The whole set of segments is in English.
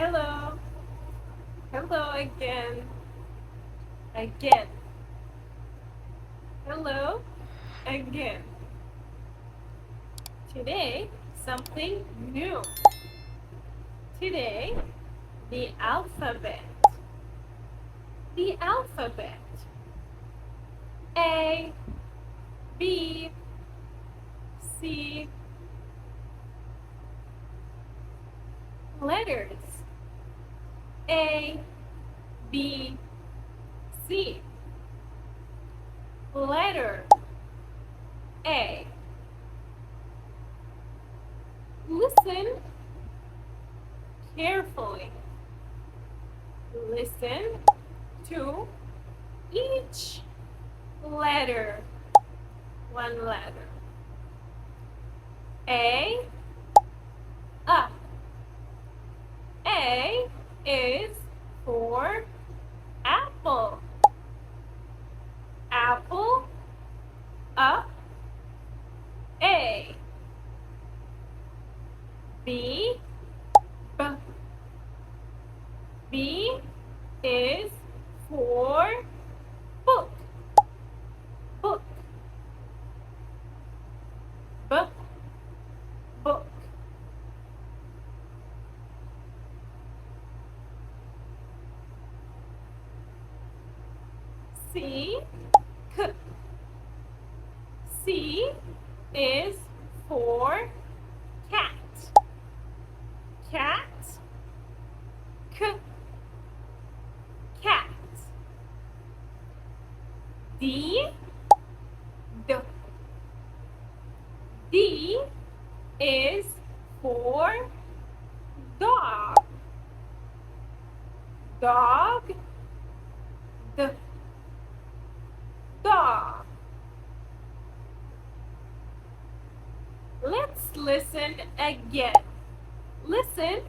Hello. Hello again. Again. Hello again. Today, something new. Today, the alphabet. The alphabet. A, B, C. Letters. A, B, C. Letter A. Listen carefully. Listen to each letter. One letter. A. A is for apple. Apple. A. B. B is for book. Book. Book. C. C is for cat. Cat. Cat. D. D is for dog. Dog. Dog. Let's listen again. Listen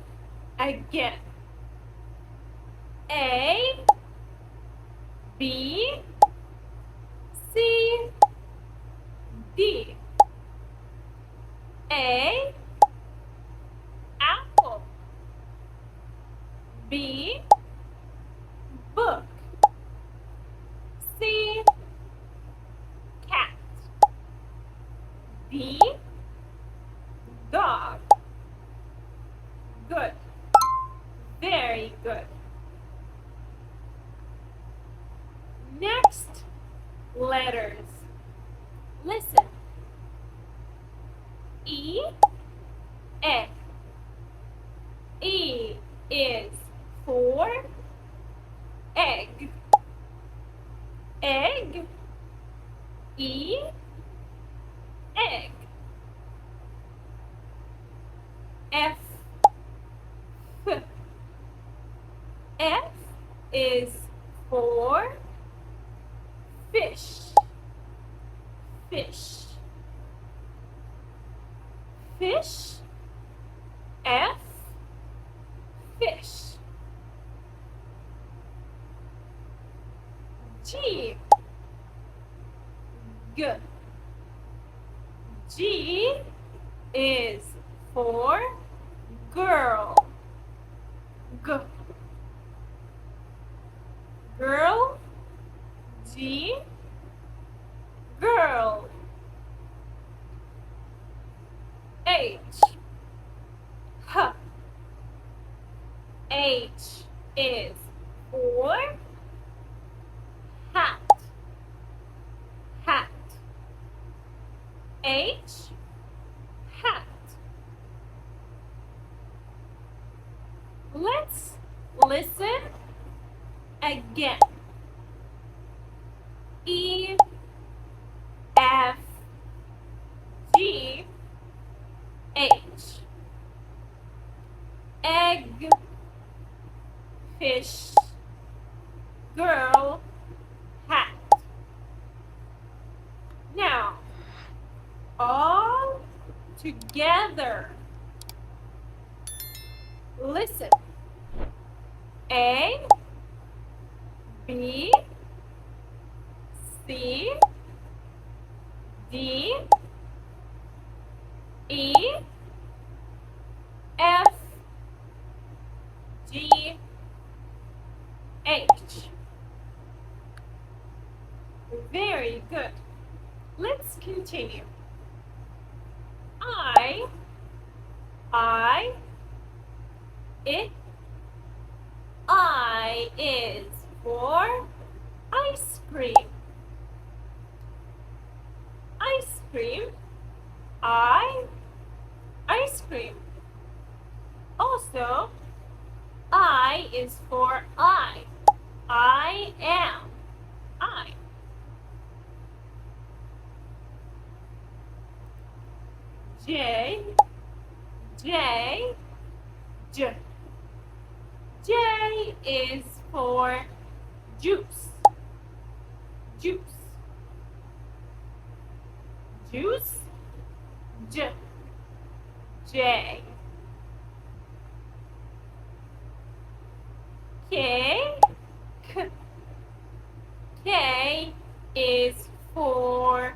again. A, B, C, D. A, apple. B, book. C, cat. D, dog. Good. Very good. Next letters. Listen. E. E is for egg. Egg. E. Egg. F. F is for fish. Fish. Fish. F. Fish. G. G is for girl. Girl. G. Girl. H. H is for hat. Hat. H. Hat. Let's listen again. E, F, G, H. Egg, fish, girl, hat. Now, all together. Listen. A, B, C, D, E, F, Very good. Let's continue. I, it, I is for ice cream. Ice cream. Ice cream. Also, I is for I. I am. I. J, J, J. J is for juice. Juice. Juice. J. J. K. K. K is for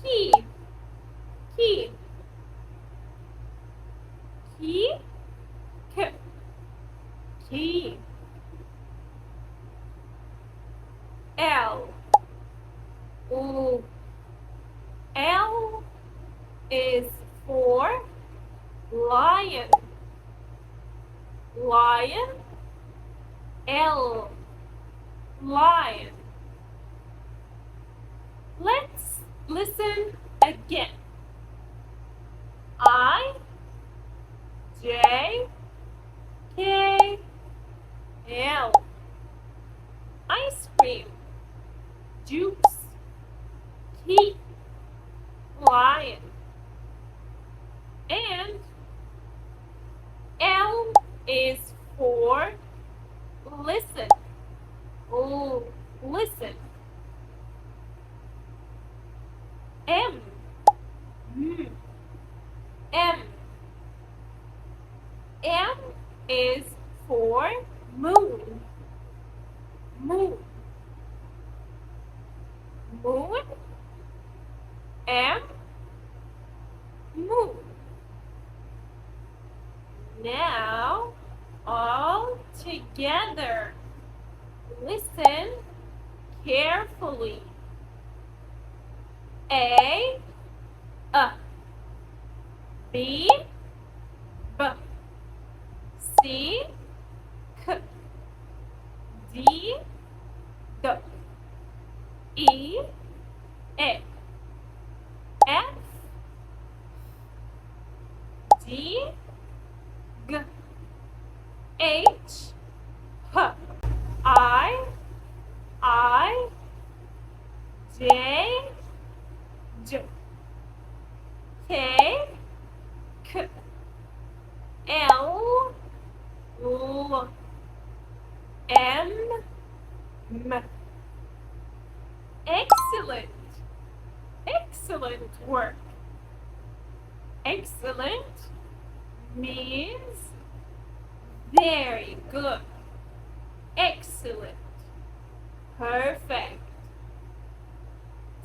key. Key. Key. K. Key. L. Ooh. L is for lion. Lion. L. Lion. Let's listen again. I, J, K, L. Ice cream. Juice. Key. Lion. And L is for listen. Oh, listen. M. M. M is for moon. Moon. Moon. M. Moon. Now, all together, listen carefully. A, B, B, C, K, D, D, E, A, F, G, G, H, H, I, J, J, K, K, L, L, M, M. Excellent. Excellent work. Excellent means very good. Excellent. Perfect.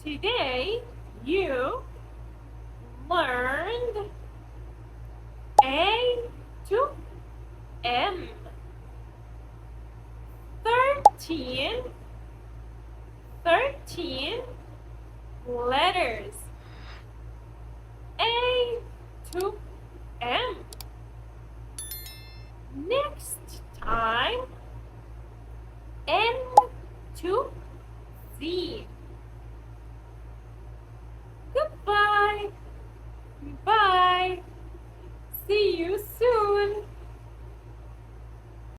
Today you learned A to M. 13 letters. A to M. Next time, N to Z. Goodbye. Bye. See you soon.